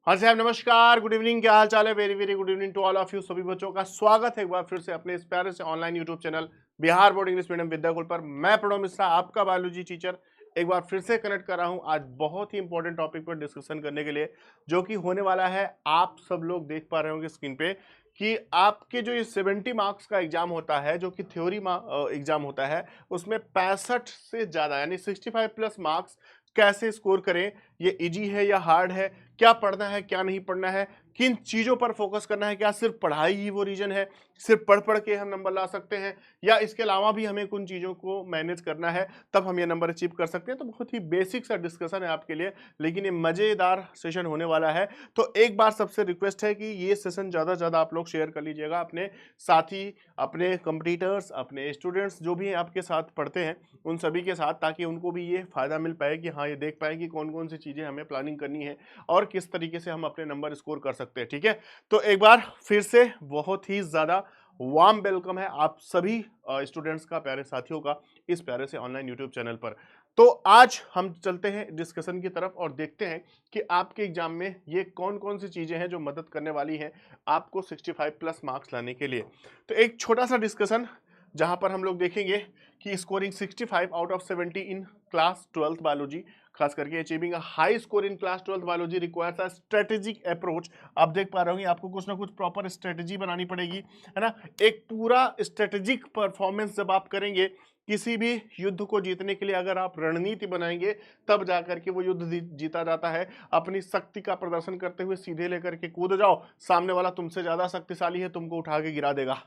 हाँ साहब, नमस्कार, गुड इवनिंग। क्या हाल चाल है? Very very good evening to all of you. सभी बच्चों का स्वागत है एक बार फिर से अपने इस प्यारे से online YouTube channel Bihar board English medium Vidyakul पर। मैं प्रणव मिश्रा, आपका बायोलॉजी टीचर, एक बार फिर से कनेक्ट कर रहा हूँ आज बहुत ही इंपॉर्टेंट टॉपिक पर डिस्कशन करने के लिए, जो कि होने वाला है। आप सब लोग देख पा रहे होंगे स्क्रीन पे कि आपके जो ये 70 मार्क्स का एग्जाम होता है, जो कि थ्योरी एग्जाम होता है, उसमें 65 से ज्यादा यानी 65 प्लस मार्क्स कैसे स्कोर करें, ये इजी है या हार्ड है, क्या पढ़ना है क्या नहीं पढ़ना है, किन चीजों पर फोकस करना है, क्या सिर्फ पढ़ाई ही वो रीजन है, सिर्फ पढ़ पढ़ के हम नंबर ला सकते हैं, या इसके अलावा भी हमें कुछ चीजों को मैनेज करना है तब हम ये नंबर अचीव कर सकते हैं। तो बहुत ही बेसिक सा डिस्कशन है आपके लिए, लेकिन ये मजेदार सेशन होने वाला है। तो एक बार सबसे रिक्वेस्ट है कि ये सेशन ज्यादा से ज्यादा आप लोग शेयर कर लीजिएगा अपने साथी, अपने कंपटीटर्स, अपने स्टूडेंट्स जो भी आपके साथ पढ़ते हैं उन सभी के साथ, ताकि उनको भी ये फायदा मिल पाए कि हाँ, ये देख पाए कि कौन कौन सी चीजें हमें प्लानिंग करनी है और किस तरीके से हम अपने नंबर स्कोर कर सकते हैं। ठीक है, तो एक बार फिर से बहुत ही ज्यादा वार्म वेलकम है आप सभी स्टूडेंट्स का, प्यारे साथियों का, इस प्यारे से ऑनलाइन यूट्यूब चैनल पर। तो आज हम चलते हैं डिस्कशन की तरफ और देखते हैं कि आपके एग्जाम में ये कौन कौन सी चीजें हैं जो मदद करने वाली हैं आपको 65 प्लस मार्क्स लाने के लिए। तो एक छोटा सा डिस्कशन जहां पर हम लोग देखेंगे कि scoring 65 out of 70 in class 12th biology, खास करके achieving a high score in class 12th biology requires a strategic approach. आप देख पा रहे होंगे आपको कुछ ना कुछ प्रॉपर स्ट्रेटेजी बनानी पड़ेगी, है ना। एक पूरा स्ट्रेटेजिक परफॉर्मेंस जब आप करेंगे किसी भी युद्ध को जीतने के लिए, अगर आप रणनीति बनाएंगे तब जाकर के वो युद्ध जीता जाता है। अपनी शक्ति का प्रदर्शन करते हुए सीधे लेकर के कूद जाओ, सामने वाला तुमसे ज्यादा शक्तिशाली है, तुमको उठा के गिरा देगा।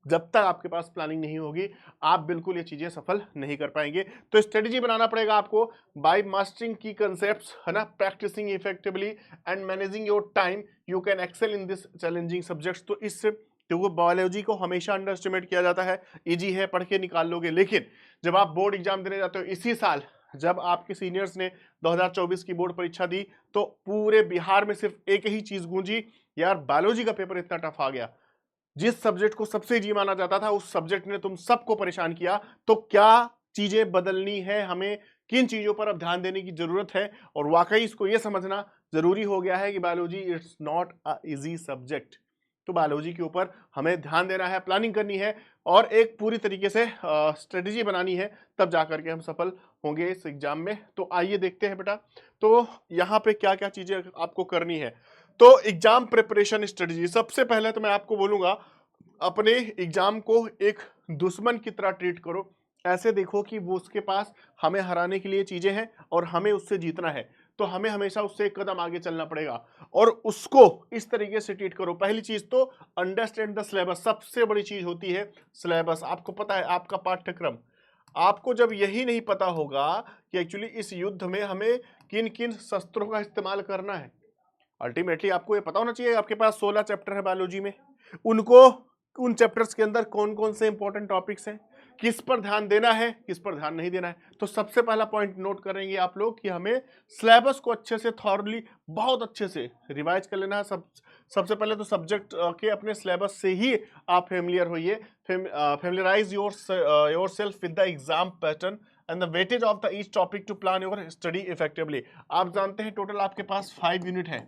जब तक आपके पास प्लानिंग नहीं होगी आप बिल्कुल ये चीजें सफल नहीं कर पाएंगे। तो स्ट्रेटेजी बनाना पड़ेगा आपको बाय मास्टरिंग की कंसेप्ट्स, है ना, practising effectively and managing your time, you can excel in this challenging subjects. तो इस क्योंकि बायोलॉजी को हमेशा अंडर एस्टिमेट किया जाता है, इजी है, पढ़ के निकाल लोगे, लेकिन जब आप बोर्ड एग्जाम देने जाते हो इसी साल, जब आपके सीनियर्स ने 2024 की बोर्ड परीक्षा दी तो पूरे बिहार में सिर्फ एक ही चीज गूंजी, यार बायोलॉजी का पेपर इतना टफ आ गया। जिस सब्जेक्ट को सबसे इजी माना जाता था उस सब्जेक्ट ने तुम सबको परेशान किया। तो क्या चीजें बदलनी है हमें, किन चीजों पर अब ध्यान देने की जरूरत है, और वाकई इसको यह समझना जरूरी हो गया है कि biology it's not a easy subject. तो बायोलॉजी के ऊपर हमें ध्यान देना है, प्लानिंग करनी है और एक पूरी तरीके से स्ट्रेटेजी बनानी है, तब जाकर के हम सफल होंगे इस एग्जाम में। तो आइए देखते हैं बेटा, तो यहाँ पे क्या क्या चीजें आपको करनी है। तो एग्जाम प्रिपरेशन स्ट्रेटजी, सबसे पहले तो मैं आपको बोलूंगा अपने एग्जाम को एक दुश्मन की तरह ट्रीट करो। ऐसे देखो कि वो उसके पास हमें हराने के लिए चीजें हैं और हमें उससे जीतना है, तो हमें हमेशा उससे एक कदम आगे चलना पड़ेगा और उसको इस तरीके से ट्रीट करो। पहली चीज तो अंडरस्टैंड द सिलेबस, सबसे बड़ी चीज होती है सिलेबस। आपको पता है आपका पाठ्यक्रम, आपको जब यही नहीं पता होगा कि एक्चुअली इस युद्ध में हमें किन किन शस्त्रों का इस्तेमाल करना है। अल्टीमेटली आपको ये पता होना चाहिए आपके पास 16 चैप्टर है बायोलॉजी में, उनको, उन चैप्टर्स के अंदर कौन कौन से इंपॉर्टेंट टॉपिक्स हैं, किस पर ध्यान देना है किस पर ध्यान नहीं देना है। तो सबसे पहला पॉइंट नोट करेंगे आप लोग कि हमें सिलेबस को अच्छे से थॉरली बहुत अच्छे से रिवाइज कर लेना है। सबसे पहले तो सब्जेक्ट के अपने सिलेबस से ही आप फेमिलियर होइए, familiarise yourself with the exam pattern and the weightage of the each topic to plan your study effectively. आप जानते हैं टोटल आपके पास 5 यूनिट है,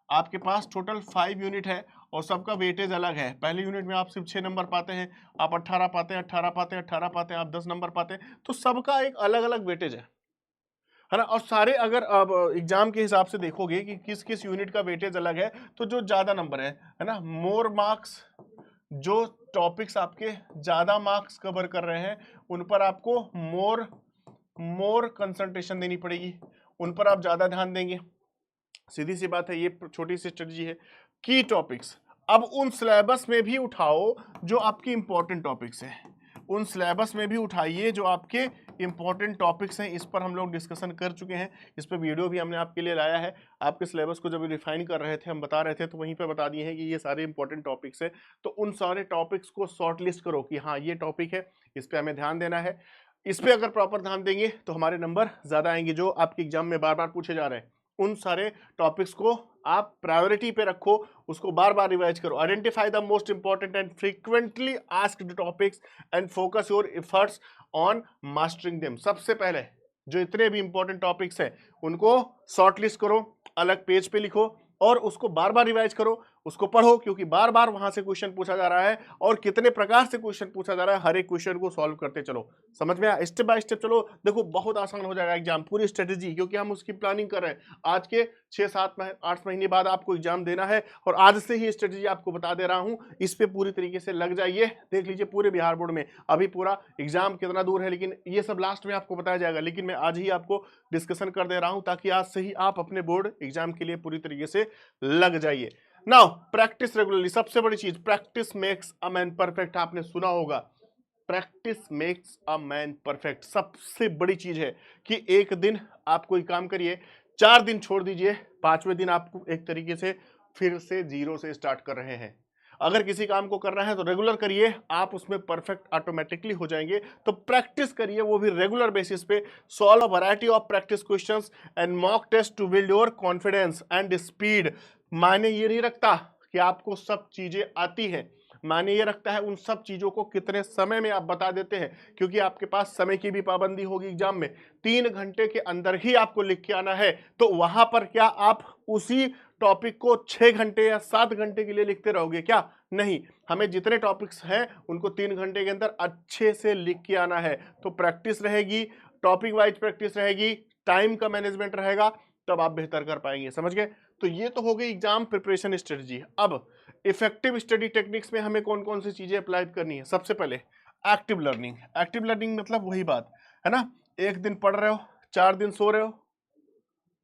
आपके पास टोटल 5 यूनिट है और सबका वेटेज अलग है। पहले यूनिट में आप सिर्फ 6 नंबर पाते हैं, आप 18 पाते हैं, 18 पाते हैं, 18 पाते हैं, आप 10 नंबर पाते हैं। तो सबका एक अलग अलग वेटेज है ना। और सारे अगर अब एग्जाम के हिसाब से देखोगे कि किस किस यूनिट का वेटेज अलग है, तो जो ज्यादा नंबर है ना, मोर मार्क्स, जो टॉपिक्स आपके ज्यादा मार्क्स कवर कर रहे हैं उन पर आपको मोर मोर कंसंट्रेशन देनी पड़ेगी, उन पर आप ज्यादा ध्यान देंगे। सीधी सी बात है, ये छोटी सी स्ट्रेटजी है। की टॉपिक्स अब उन सिलेबस में भी उठाओ जो आपकी इंपॉर्टेंट टॉपिक्स हैं, उन सिलेबस में भी उठाइए जो आपके इंपॉर्टेंट टॉपिक्स हैं। इस पर हम लोग डिस्कशन कर चुके हैं, इस पर वीडियो भी हमने आपके लिए लाया है। आपके सिलेबस को जब रिफाइन कर रहे थे, हम बता रहे थे, तो वहीं पे बता दिए हैं कि ये सारे इंपॉर्टेंट टॉपिक्स हैं। तो उन सारे टॉपिक्स को शॉर्ट लिस्ट करो कि हाँ ये टॉपिक है, इस पर हमें ध्यान देना है। इस पर अगर प्रॉपर ध्यान देंगे तो हमारे नंबर ज्यादा आएंगे, जो आपके एग्जाम में बार बार पूछे जा रहे हैं। उन सारे टॉपिक्स को आप प्रायोरिटी पे रखो, उसको बार बार रिवाइज करो। Identify the most important and frequently asked topics and focus your efforts on mastering them. सबसे पहले जो इतने भी इंपॉर्टेंट टॉपिक्स हैं उनको शॉर्ट लिस्ट करो, अलग पेज पे लिखो, और उसको बार बार रिवाइज करो, उसको पढ़ो, क्योंकि बार बार वहां से क्वेश्चन पूछा जा रहा है और कितने प्रकार से क्वेश्चन पूछा जा रहा है, हर एक क्वेश्चन को सॉल्व करते चलो। समझ में आया? स्टेप बाय स्टेप चलो, देखो बहुत आसान हो जाएगा एग्जाम, पूरी स्ट्रेटेजी, क्योंकि हम उसकी प्लानिंग कर रहे हैं। आज के 6-7-8 महीने बाद आपको एग्जाम देना है और आज से ही स्ट्रेटेजी आपको बता दे रहा हूं, इस पे पूरी तरीके से लग जाइए। देख लीजिए पूरे बिहार बोर्ड में अभी पूरा एग्जाम कितना दूर है, लेकिन ये सब लास्ट में आपको बताया जाएगा, लेकिन मैं आज ही आपको डिस्कशन कर दे रहा हूं ताकि आज से ही आप अपने बोर्ड एग्जाम के लिए पूरी तरीके से लग जाइए। नाउ प्रैक्टिस रेगुलरली, सबसे बड़ी चीज, practice makes a man perfect, आपने सुना होगा, practice makes a man perfect. सबसे बड़ी चीज है कि एक दिन आप कोई काम करिए, 4 दिन छोड़ दीजिए, 5वें दिन आपको एक तरीके से फिर से जीरो से स्टार्ट कर रहे हैं। अगर किसी काम को करना है तो रेगुलर करिए, आप उसमें परफेक्ट ऑटोमेटिकली हो जाएंगे। तो प्रैक्टिस करिए, वो भी रेगुलर बेसिस पे। Solve a variety of practice questions and mock test to build your confidence and speed. मायने ये नहीं रखता कि आपको सब चीजें आती हैं, मायने ये रखता है उन सब चीजों को कितने समय में आप बता देते हैं, क्योंकि आपके पास समय की भी पाबंदी होगी एग्जाम में। 3 घंटे के अंदर ही आपको लिख के आना है, तो वहां पर क्या आप उसी टॉपिक को 6 घंटे या 7 घंटे के लिए लिखते रहोगे? क्या नहीं, हमें जितने टॉपिक्स हैं उनको 3 घंटे के अंदर अच्छे से लिख के आना है। तो प्रैक्टिस रहेगी, टॉपिक वाइज प्रैक्टिस रहेगी, टाइम का मैनेजमेंट रहेगा, तब आप बेहतर कर पाएंगे। समझ गए? तो ये तो हो गई एग्जाम प्रिपरेशन स्ट्रेटजी। अब इफेक्टिव स्टडी टेक्निक्स में हमें कौन कौन सी चीजें अप्लाई करनी है? सबसे पहले एक्टिव लर्निंग। एक्टिव लर्निंग मतलब वही बात है ना, एक दिन पढ़ रहे हो, 4 दिन सो रहे हो,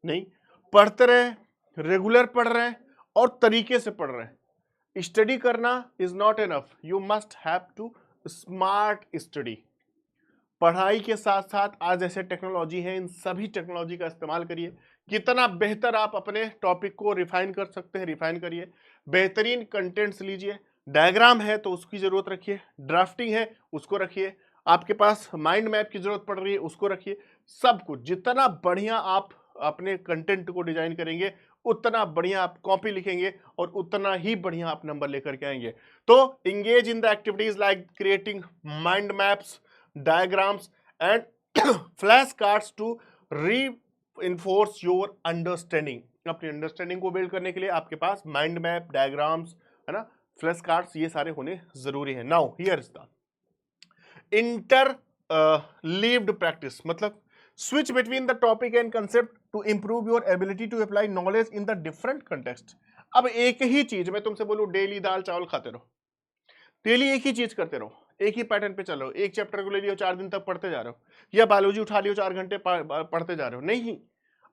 नहीं, पढ़ते रहे, रेगुलर पढ़ रहे हैं और तरीके से पढ़ रहे हैं। स्टडी करना is not enough, you must have to smart study. पढ़ाई के साथ साथ आज ऐसे टेक्नोलॉजी है, इन सभी टेक्नोलॉजी का इस्तेमाल करिए। कितना बेहतर आप अपने टॉपिक को रिफाइन कर सकते हैं, रिफाइन करिए। बेहतरीन कंटेंट्स लीजिए, डायग्राम है तो उसकी जरूरत रखिए, ड्राफ्टिंग है उसको रखिए, आपके पास माइंड मैप की जरूरत पड़ रही है उसको रखिए। सब कुछ जितना बढ़िया आप अपने कंटेंट को डिजाइन करेंगे, उतना बढ़िया आप कॉपी लिखेंगे और उतना ही बढ़िया आप नंबर लेकर के आएंगे। तो engage in the activities like creating mind maps, diagrams and flash cards to reinforce your understanding. अपनी अंडरस्टैंडिंग को बिल्ड करने के लिए आपके पास माइंड मैप, डायग्राम्स, है ना, फ्लैश कार्ड्स, ये सारे होने जरूरी है। Now here is the interleaved practice, मतलब switch between the topic and concept to improve your ability to apply knowledge in the different context. अब एक ही चीज मैं तुमसे बोलूं, डेली दाल चावल खाते रहो, डेली एक ही चीज करते रहो, एक ही पैटर्न पे चलो, एक चैप्टर को ले लियो 4 दिन तक पढ़ते जा रहे हो, या बायोलॉजी उठा लियो 4 घंटे पढ़ते जा रहे हो, नहीं,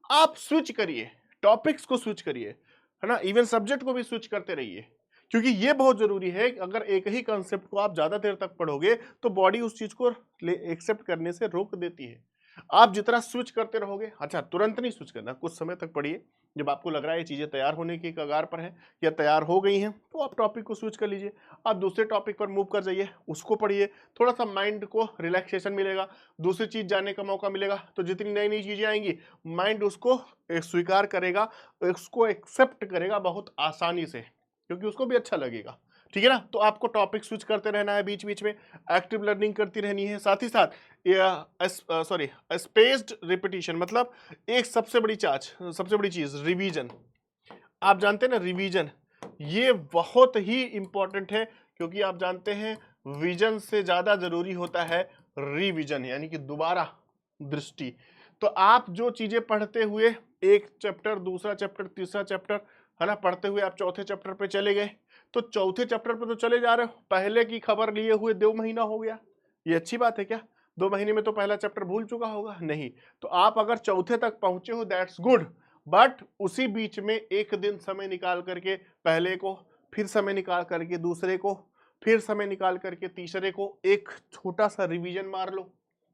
आप स्विच करिए, टॉपिक्स को स्विच करिए, है ना, इवन सब्जेक्ट को भी स्विच करते रहिए, क्योंकि ये बहुत जरूरी है। अगर एक ही कंसेप्ट को आप ज्यादा देर तक पढ़ोगे तो बॉडी उस चीज को एक्सेप्ट करने से रोक देती है। आप जितना स्विच करते रहोगे, अच्छा तुरंत नहीं स्विच करना, कुछ समय तक पढ़िए, जब आपको लग रहा है ये चीजें तैयार होने की कगार पर है या तैयार हो गई हैं, तो आप टॉपिक को स्विच कर लीजिए, आप दूसरे टॉपिक पर मूव कर जाइए, उसको पढ़िए, थोड़ा सा माइंड को रिलैक्सेशन मिलेगा, दूसरी चीज जानने का मौका मिलेगा। तो जितनी नई नई चीजें आएंगी, माइंड उसको स्वीकार करेगा, उसको एक्सेप्ट करेगा बहुत आसानी से, क्योंकि उसको भी अच्छा लगेगा। ठीक है ना? तो आपको टॉपिक स्विच करते रहना है, बीच बीच में एक्टिव लर्निंग करती रहनी है। साथ ही साथ स्पेस्ड रिपीटिशन, मतलब एक सबसे बड़ी चीज रिवीजन। आप जानते हैं ना, रिवीजन ये बहुत ही इंपॉर्टेंट है, क्योंकि आप जानते हैं विजन से ज्यादा जरूरी होता है रिवीजन, यानी कि दोबारा दृष्टि। तो आप जो चीजें पढ़ते हुए एक चैप्टर, दूसरा चैप्टर, तीसरा चैप्टर, है ना, पढ़ते हुए आप चौथे चैप्टर पे चले गए, तो चौथे चैप्टर पे तो चले जा रहे हो, पहले की खबर लिए हुए 2 महीना हो गया, ये अच्छी बात है क्या? 2 महीने में तो पहला चैप्टर भूल चुका होगा? नहीं। तो आप अगर चौथे तक पहुंचे हो, दैट्स गुड, बट उसी बीच में एक दिन समय निकाल करके पहले को, फिर समय निकाल करके दूसरे को, फिर समय निकाल करके तीसरे को एक छोटा सा रिवीजन मार लो।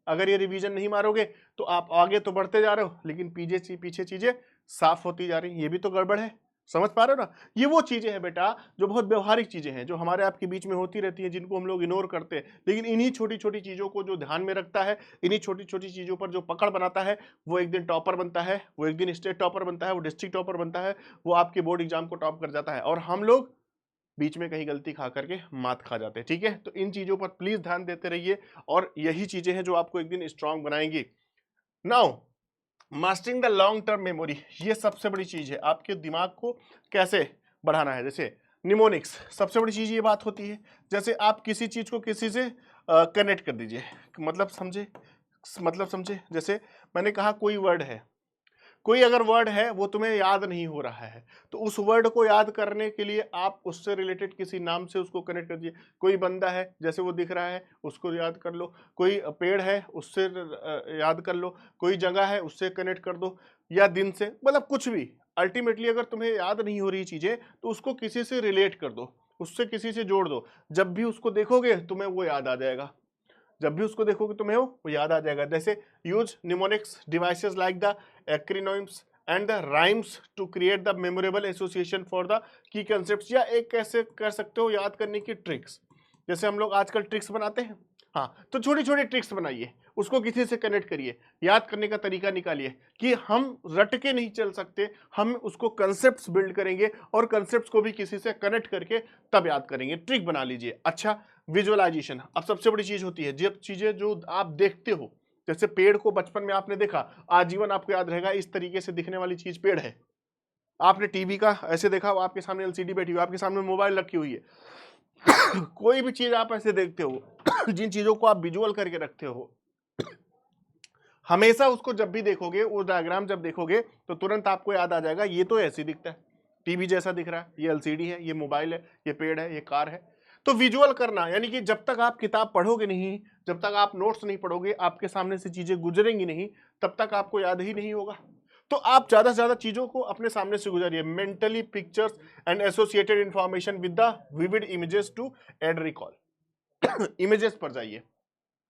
अगर ये रिवीजन नहीं मारोगे तो आप आगे तो बढ़ते जा रहे हो, लेकिन पीछे चीजें साफ होती जा रही, ये भी तो गड़बड़ है। समझ पा रहे हो ना? ये वो चीजें हैं बेटा जो बहुत व्यवहारिक चीजें हैं, जो हमारे आपके बीच में होती रहती हैं, जिनको हम लोग इग्नोर करते हैं, लेकिन इन्हीं छोटी छोटी चीजों को जो ध्यान में रखता है, इन्हीं छोटी छोटी चीजों पर जो पकड़ बनाता है, वो एक दिन टॉपर बनता है, वो एक दिन स्टेट टॉपर बनता है, वो डिस्ट्रिक्ट टॉपर बनता है, वो आपके बोर्ड एग्जाम को टॉप कर जाता है, और हम लोग बीच में कहीं गलती खा करके मात खा जाते हैं। ठीक है? तो इन चीजों पर प्लीज ध्यान देते रहिए, और यही चीजें हैं जो आपको एक दिन स्ट्रांग बनाएंगी। Now mastering the long term memory, ये सबसे बड़ी चीज है, आपके दिमाग को कैसे बढ़ाना है। जैसे निमोनिक्स, सबसे बड़ी चीज ये बात होती है, जैसे आप किसी चीज को किसी से कनेक्ट कर दीजिए, मतलब समझे, जैसे मैंने कहा कोई वर्ड है, कोई अगर वर्ड है वो तुम्हें याद नहीं हो रहा है, तो उस वर्ड को याद करने के लिए आप उससे रिलेटेड किसी नाम से उसको कनेक्ट कर दीजिए। कोई बंदा है, जैसे वो दिख रहा है, उसको याद कर लो। कोई पेड़ है, उससे याद कर लो। कोई जगह है, उससे कनेक्ट कर दो, या दिन से, मतलब कुछ भी। अल्टीमेटली अगर तुम्हें याद नहीं हो रही चीजें, तो उसको किसी से रिलेट कर दो, उससे किसी से जोड़ दो। जब भी उसको देखोगे तुम्हें वो याद आ जाएगा, जब भी उसको देखोगे तुम्हें वो याद आ जाएगा। जैसे use mnemonics devices like the acronyms and the rhymes to create the memorable association for the key concept, या एक कैसे कर सकते हो याद करने की ट्रिक्स। जैसे हम लोग आजकल ट्रिक्स बनाते हैं, हाँ, तो छोटी छोटी ट्रिक्स बनाइए, उसको किसी से कनेक्ट करिए, याद करने का तरीका निकालिए कि हम रट के नहीं चल सकते, हम उसको कंसेप्ट्स बिल्ड करेंगे और कंसेप्ट्स को भी किसी से कनेक्ट करके तब याद करेंगे। ट्रिक बना लीजिए। अच्छा, विजुअलाइजेशन अब सबसे बड़ी चीज होती है, जब चीजें जो आप देखते हो, जैसे पेड़ को बचपन में आपने देखा, आजीवन आपको याद रहेगा, इस तरीके से दिखने वाली चीज पेड़ है। आपने टीवी का ऐसे देखा, आपके सामने एलसीडी बैठी हुई, आपके सामने मोबाइल रखी हुई है, कोई भी चीज आप ऐसे देखते हो, जिन चीजों को आप विजुअल करके रखते हो, हमेशा उसको जब भी देखोगे, वो डायग्राम जब देखोगे, तो तुरंत आपको याद आ जाएगा ये तो ऐसे दिखता है, टीवी जैसा दिख रहा है, ये एलसीडी है, ये मोबाइल है, ये पेड़ है, ये कार है। तो विजुअल करना, यानी कि जब तक आप किताब पढ़ोगे नहीं, जब तक आप नोट्स नहीं पढ़ोगे, आपके सामने से चीजें गुजरेंगी नहीं, तब तक आपको याद ही नहीं होगा। तो आप ज्यादा से ज्यादा चीजों को अपने सामने से गुजरिए। Mentally pictures and associated information with the vivid images to aid recall. Images पर जाइए।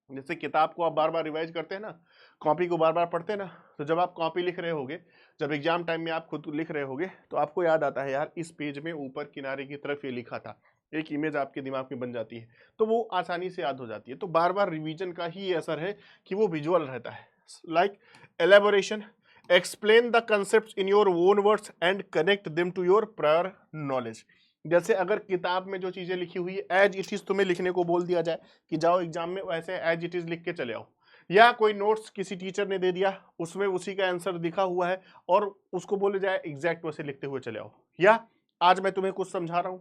जैसे किताब को आप बार बार रिवाइज करते हैं ना, कॉपी को बार बार पढ़ते हैं ना, तो जब आप कॉपी लिख रहे होगे, जब एग्जाम टाइम में आप खुद लिख रहे होगे, तो आपको याद आता है यार इस पेज में ऊपर किनारे की तरफ ये लिखा था, एक इमेज आपके दिमाग में बन जाती है, तो वो आसानी से याद हो जाती है। तो बार बार रिवीजन का ही असर है कि वो विजुअल रहता है। Like elaboration, explain the concept in your own words and connect them to your prior knowledge. जैसे अगर किताब में जो चीजें लिखी हुई है एज इट इज तुम्हें लिखने को बोल दिया जाए कि जाओ एग्जाम में वैसे एज इट इज लिख के चले आओ, या कोई नोट्स किसी टीचर ने दे दिया, उसमें उसी का आंसर दिखा हुआ है और उसको बोले जाए एग्जैक्ट वैसे लिखते हुए चले आओ, या आज मैं तुम्हें कुछ समझा रहा हूं,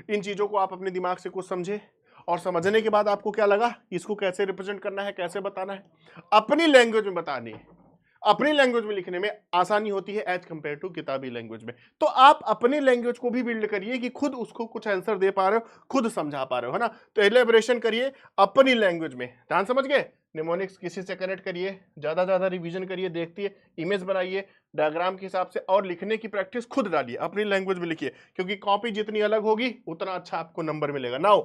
इन चीजों को आप अपने दिमाग से कुछ समझे, और समझने के बाद आपको क्या लगा, इसको कैसे रिप्रेजेंट करना है, कैसे बताना है, अपनी लैंग्वेज में बतानी है। अपनी लैंग्वेज में लिखने में आसानी होती है एज कंपेयर टू किताबी लैंग्वेज में। तो आप अपनी लैंग्वेज को भी बिल्ड करिए कि खुद उसको कुछ आंसर दे पा रहे हो, खुद समझा पा रहे हो, है ना। तो एलेबोरेशन करिए अपनी लैंग्वेज में, ध्यान समझ गए। निमोनिक्स किसी से कनेक्ट करिए, ज्यादा रिवीजन करिए, देखिए, इमेज बनाइए डायग्राम के हिसाब से, और लिखने की प्रैक्टिस खुद डालिए, अपनी लैंग्वेज में लिखिए, क्योंकि कॉपी जितनी अलग होगी उतना अच्छा आपको नंबर मिलेगा। Now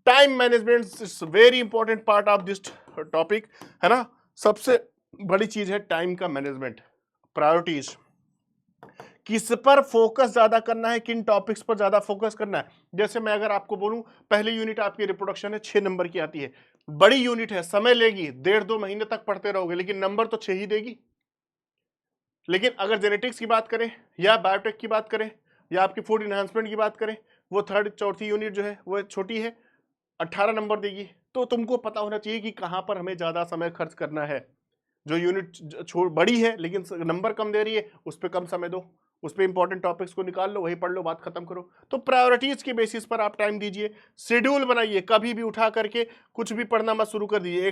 time management is very important part of this topic, है ना। सबसे बड़ी चीज है टाइम का मैनेजमेंट। प्रायोरिटीज, किस पर फोकस ज्यादा करना है, किन टॉपिक्स पर ज्यादा फोकस करना है। जैसे मैं अगर आपको बोलूं, पहली यूनिट आपकी रिप्रोडक्शन है, 6 नंबर की आती है, बड़ी यूनिट है, समय लेगी, 1.5-2 महीने तक पढ़ते रहोगे, लेकिन नंबर तो 6 ही देगी। लेकिन अगर जेनेटिक्स की बात करें, या बायोटेक की बात करें, या आपकी फूड इन्हांसमेंट की बात करें, वो चौथी यूनिट जो है वो छोटी है, 18 नंबर देगी। तो तुमको पता होना चाहिए कि कहां पर हमें ज्यादा समय खर्च करना है। जो यूनिट बड़ी है लेकिन नंबर कम दे रही है, उस पर कम समय दो, उस पर इंपॉर्टेंट टॉपिक्स को निकाल लो, वही पढ़ लो, बात खत्म करो। तो प्रायोरिटीज के बेसिस पर आप टाइम दीजिए, शेड्यूल बनाइए, कभी भी उठा करके कुछ भी पढ़ना मत शुरू कर दीजिए।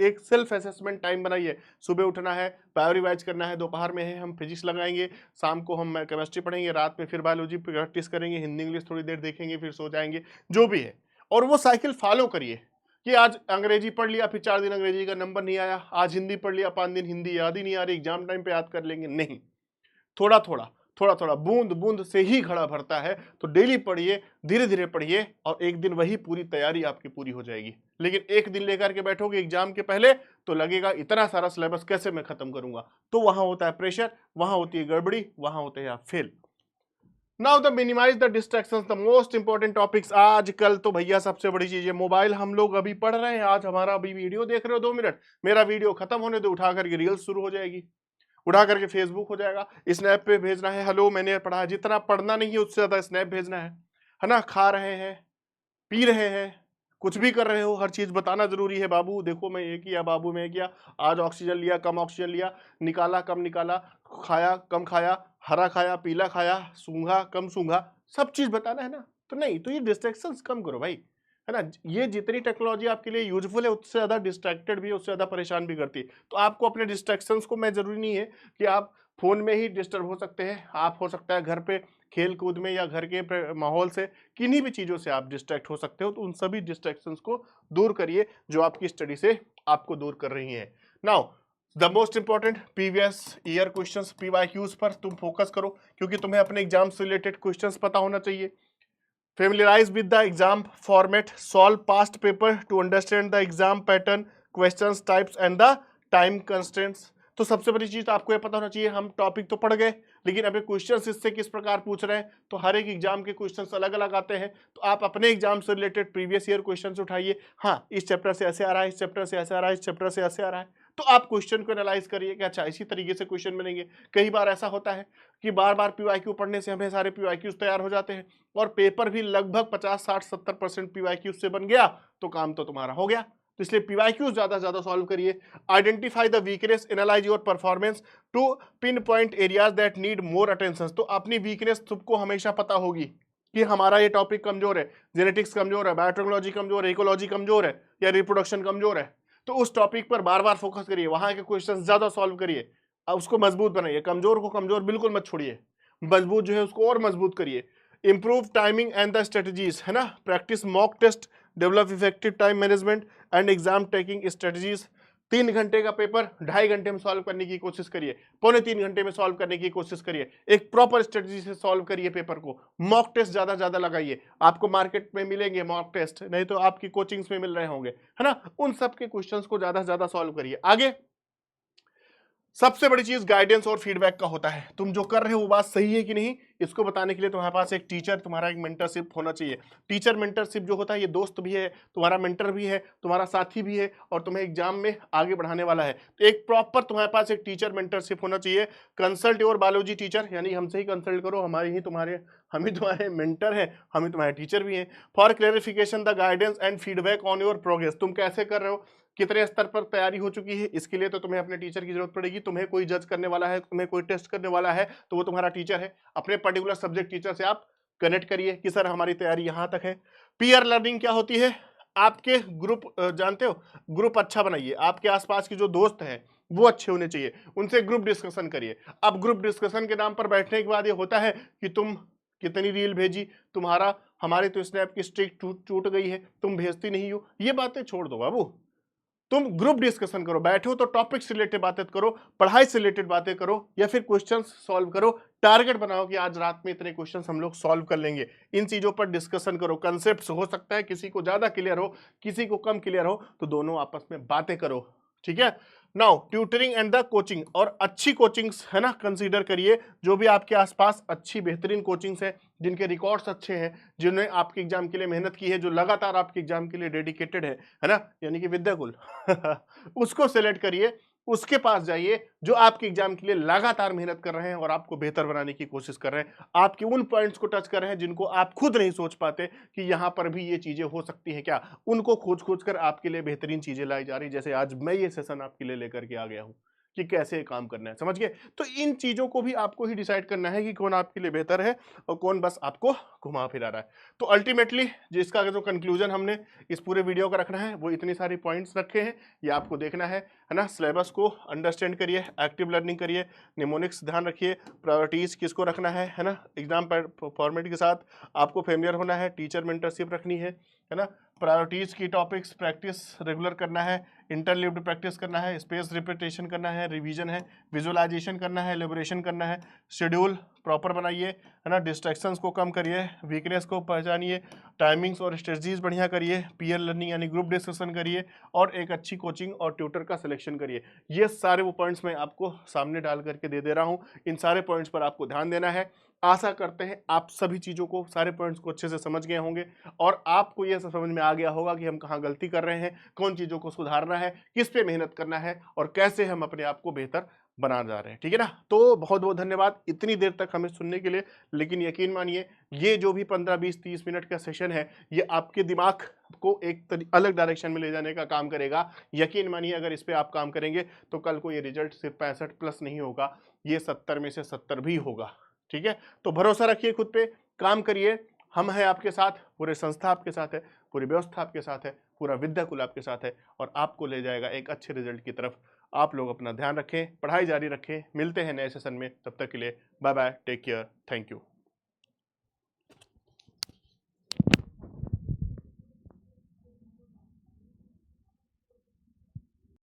एक सेल्फ असेसमेंट टाइम बनाइए, सुबह उठना है, बायो रिवाइज करना है, दोपहर में है हम फिजिक्स लगाएंगे, शाम को हम केमिस्ट्री पढ़ेंगे, रात में फिर बायोलॉजी प्रैक्टिस करेंगे, हिंदी इंग्लिश थोड़ी देर देखेंगे, फिर सो जाएंगे, जो भी है। और वो साइकिल फॉलो करिए कि आज अंग्रेजी पढ़ लिया, फिर 4 दिन अंग्रेजी का नंबर नहीं आया, आज हिंदी पढ़ लिया, 5 दिन हिंदी याद ही नहीं आ रही, एग्जाम टाइम पे याद कर लेंगे, नहीं। थोड़ा थोड़ा बूंद बूंद से ही घड़ा भरता है। तो डेली पढ़िए, धीरे धीरे पढ़िए, और एक दिन वही पूरी तैयारी आपकी पूरी हो जाएगी। लेकिन एक दिन लेकर के बैठोगे एग्जाम के पहले, तो लगेगा इतना सारा सिलेबस कैसे मैं खत्म करूंगा। तो वहां होता है प्रेशर, वहां होती है गड़बड़ी, वहां होते हैं आप fail. Now the minimise the distractions, the most important topics. आजकल तो भैया सबसे बड़ी चीज है मोबाइल। हम लोग अभी पढ़ रहे हैं, आज हमारा अभी वीडियो देख रहे हो 2 मिनट, मेरा वीडियो खत्म होने दो, उठा करके रील्स शुरू हो जाएगी, उठा करके फेसबुक हो जाएगा, स्नैप पे भेजना है, हेलो मैंने पढ़ा। जितना पढ़ना नहीं है उससे ज्यादा स्नैप भेजना है ना। खा रहे हैं, पी रहे हैं, कुछ भी कर रहे हो हर चीज बताना जरूरी है। बाबू देखो मैं ये किया, बाबू मैं ये किया, आज ऑक्सीजन लिया, कम ऑक्सीजन लिया, निकाला कम निकाला, खाया कम खाया, हरा खाया पीला खाया, सूंघा कम सूंघा, सब चीज बताना है ना। तो नहीं, तो ये डिस्ट्रैक्शंस कम करो भाई, है ना। ये जितनी टेक्नोलॉजी आपके लिए यूजफुल है उससे ज्यादा डिस्ट्रैक्टेड भी है, उससे ज्यादा परेशान भी करती है। तो आपको अपने डिस्ट्रैक्शंस को, मैं जरूरी नहीं है कि आप फोन में ही डिस्टर्ब हो सकते हैं, आप हो सकता है घर पे खेल कूद में या घर के माहौल से, किन्हीं भी चीजों से आप डिस्ट्रैक्ट हो सकते हो। तो उन सभी डिस्ट्रैक्शंस को दूर करिए जो आपकी स्टडी से आपको दूर कर रही हैं। Now the most important previous year questions, PYQs पर तुम फोकस करो, क्योंकि तुम्हें अपने एग्जाम से रिलेटेड क्वेश्चंस पता होना चाहिए। Familiarize with the exam format, solve past paper to understand the exam pattern, questions types and the time constraints। तो सबसे बड़ी चीज आपको ये पता होना चाहिए, हम टॉपिक तो पढ़ गए लेकिन अभी क्वेश्चंस इससे किस प्रकार पूछ रहे हैं। तो हर एक एग्जाम के क्वेश्चंस अलग अलग आते हैं, तो आप अपने एग्जाम से रिलेटेड प्रीवियस ईयर क्वेश्चंस उठाइए। हाँ, इस चैप्टर से ऐसे आ रहा है, इस चैप्टर से ऐसे आ रहा है, इस चैप्टर से ऐसे आ रहा है, तो आप क्वेश्चन को एनालाइज करिए कि अच्छा इसी तरीके से क्वेश्चन बनेंगे। कई बार ऐसा होता है कि बार बार पीवाईक्यू पढ़ने से हमें सारे पीवाईक्यूज तैयार हो जाते हैं और पेपर भी लगभग 50-60-70% पीवाईक्यू से बन गया, तो काम तो तुम्हारा हो गया। तो इसलिए पीवाईक्यू ज्यादा से ज्यादा सॉल्व करिए। Identify the weakness, analyse your performance to pinpoint areas that need more attention. तो अपनी वीकनेस तुमको हमेशा पता होगी कि हमारा ये टॉपिक कमजोर है, जेनेटिक्स कमजोर है, बायोटेक्नोलॉजी कमजोर है, इकोलॉजी कमजोर है या रिप्रोडक्शन कमजोर है। तो उस टॉपिक पर बार बार फोकस करिए, वहां के क्वेश्चन ज्यादा सॉल्व करिए, उसको मजबूत बनाइए। कमजोर को कमजोर बिल्कुल मत छोड़िए, मजबूत जो है उसको और मजबूत करिए। Improve timing and the strategies, है ना। Practise mock test, develop effective time management and exam taking strategies. 3 घंटे का पेपर 2.5 घंटे में सॉल्व करने की कोशिश करिए, 2.75 घंटे में सॉल्व करने की कोशिश करिए। एक प्रॉपर स्ट्रेटजी से सॉल्व करिए पेपर को। मॉक टेस्ट ज्यादा ज्यादा लगाइए, आपको मार्केट में मिलेंगे मॉक टेस्ट, नहीं तो आपकी कोचिंग्स में मिल रहे होंगे, है ना। उन सब के क्वेश्चंस को ज्यादा से ज्यादा सॉल्व करिए। आगे सबसे बड़ी चीज गाइडेंस और फीडबैक का होता है। तुम जो कर रहे हो वो बात सही है कि नहीं, इसको बताने के लिए तुम्हारे पास एक टीचर, तुम्हारा एक मेंटरशिप होना चाहिए। टीचर मेंटरशिप जो होता है ये दोस्त भी है, तुम्हारा मेंटर भी है, तुम्हारा साथी भी है और तुम्हें एग्जाम में आगे बढ़ाने वाला है। तो एक प्रॉपर तुम्हारे पास एक टीचर मेंटरशिप होना चाहिए। कंसल्ट योर बायोलॉजी टीचर, यानी हमसे ही कंसल्ट करो, हमारे ही तुम्हारे, हम ही तुम्हारे मेंटर हैं, हम ही तुम्हारे टीचर भी हैं। For clarification the guidance and feedback on your progress, तुम कैसे कर रहे हो, कितने स्तर पर तैयारी हो चुकी है, इसके लिए तो तुम्हें अपने टीचर की जरूरत पड़ेगी। तुम्हें कोई जज करने वाला है, तुम्हें कोई टेस्ट करने वाला है, तो वो तुम्हारा टीचर है। अपने पर्टिकुलर सब्जेक्ट टीचर से आप कनेक्ट करिए कि सर हमारी तैयारी यहाँ तक है। पीयर लर्निंग क्या होती है, आपके ग्रुप, जानते हो, ग्रुप अच्छा बनाइए। आपके आसपास के जो दोस्त हैं वो अच्छे होने चाहिए, उनसे ग्रुप डिस्कशन करिए। अब ग्रुप डिस्कशन के नाम पर बैठने के बाद ये होता है कि तुम कितनी रील भेजी, तुम्हारा हमारे तो स्नैप की स्ट्रिक टूट गई है, तुम भेजती नहीं हो, ये बातें छोड़ दो बाबू। तुम ग्रुप डिस्कशन करो, बैठो तो टॉपिक से रिलेटेड बातें करो, पढ़ाई से रिलेटेड बातें करो या फिर क्वेश्चंस सॉल्व करो। टारगेट बनाओ कि आज रात में इतने क्वेश्चंस हम लोग सॉल्व कर लेंगे। इन चीजों पर डिस्कशन करो। कंसेप्ट्स हो सकता है किसी को ज्यादा क्लियर हो, किसी को कम क्लियर हो, तो दोनों आपस में बातें करो, ठीक है। Now tutoring and the coaching, और अच्छी कोचिंग्स, है ना, कंसीडर करिए। जो भी आपके आसपास अच्छी बेहतरीन कोचिंग्स हैं, जिनके रिकॉर्ड्स अच्छे हैं, जिन्होंने आपके एग्जाम के लिए मेहनत की है, जो लगातार आपके एग्जाम के लिए डेडिकेटेड है ना, यानी कि विद्याकुल उसको सेलेक्ट करिए, उसके पास जाइए जो आपके एग्जाम के लिए लगातार मेहनत कर रहे हैं और आपको बेहतर बनाने की कोशिश कर रहे हैं, आपके उन पॉइंट्स को टच कर रहे हैं जिनको आप खुद नहीं सोच पाते कि यहां पर भी ये चीजें हो सकती हैं क्या, उनको खोज खोज कर आपके लिए बेहतरीन चीजें लाई जा रही। जैसे आज मैं ये सेशन आपके लिए लेकर के आ गया हूं कि कैसे काम करना है, समझ गए। तो इन चीजों को भी आपको ही डिसाइड करना है कि कौन आपके लिए बेहतर है और कौन बस आपको घुमा फिरा रहा है। तो अल्टीमेटली जिसका जो कंक्लूजन हमने इस पूरे वीडियो का रखना है, वो इतनी सारी पॉइंट्स रखे हैं, ये आपको देखना है ना। सिलेबस को अंडरस्टैंड करिए, एक्टिव लर्निंग करिए, निमोनिक्स ध्यान रखिए, प्रायोरिटीज किसको रखना है ना, एग्जाम फॉर्मेट के साथ आपको फेमिलियर होना है, टीचर मेंटरशिप रखनी है ना। प्रायोरिटीज की टॉपिक्स प्रैक्टिस रेगुलर करना है, इंटरलिव्ड प्रैक्टिस करना है, स्पेस रिपीटेशन करना है, रिवीजन है, विजुअलाइजेशन करना है, एलिब्रेशन करना है, शेड्यूल प्रॉपर बनाइए, है ना। डिस्ट्रैक्शंस को कम करिए, वीकनेस को पहचानिए, टाइमिंग्स और स्ट्रेटजीज बढ़िया करिए, पीयर लर्निंग यानी ग्रुप डिस्कशन करिए और एक अच्छी कोचिंग और ट्यूटर का सिलेक्शन करिए। ये सारे वो पॉइंट्स मैं आपको सामने डाल करके दे दे रहा हूँ, इन सारे पॉइंट्स पर आपको ध्यान देना है। आशा करते हैं आप सभी चीज़ों को, सारे पॉइंट्स को अच्छे से समझ गए होंगे और आपको यह समझ में आ गया होगा कि हम कहाँ गलती कर रहे हैं, कौन चीज़ों को सुधारना है, किस पे मेहनत करना है और कैसे हम अपने आप को बेहतर बना जा रहे हैं, ठीक है ना। तो बहुत बहुत धन्यवाद इतनी देर तक हमें सुनने के लिए। लेकिन यकीन मानिए ये जो भी 15-20-30 मिनट का सेशन है ये आपके दिमाग को एक अलग डायरेक्शन में ले जाने का काम करेगा। यकीन मानिए अगर इस पे आप काम करेंगे तो कल को ये रिजल्ट सिर्फ 65 प्लस नहीं होगा, ये 70 में से 70 भी होगा, ठीक है। तो भरोसा रखिए खुद पे, काम करिए, हम हैं आपके साथ, पूरे संस्था आपके साथ है, पूरी व्यवस्था आपके साथ है, पूरा विद्याकुल आपके साथ है और आपको ले जाएगा एक अच्छे रिजल्ट की तरफ। आप लोग अपना ध्यान रखें, पढ़ाई जारी रखें, मिलते हैं नए सेशन में, तब तक के लिए bye bye, take care, thank you.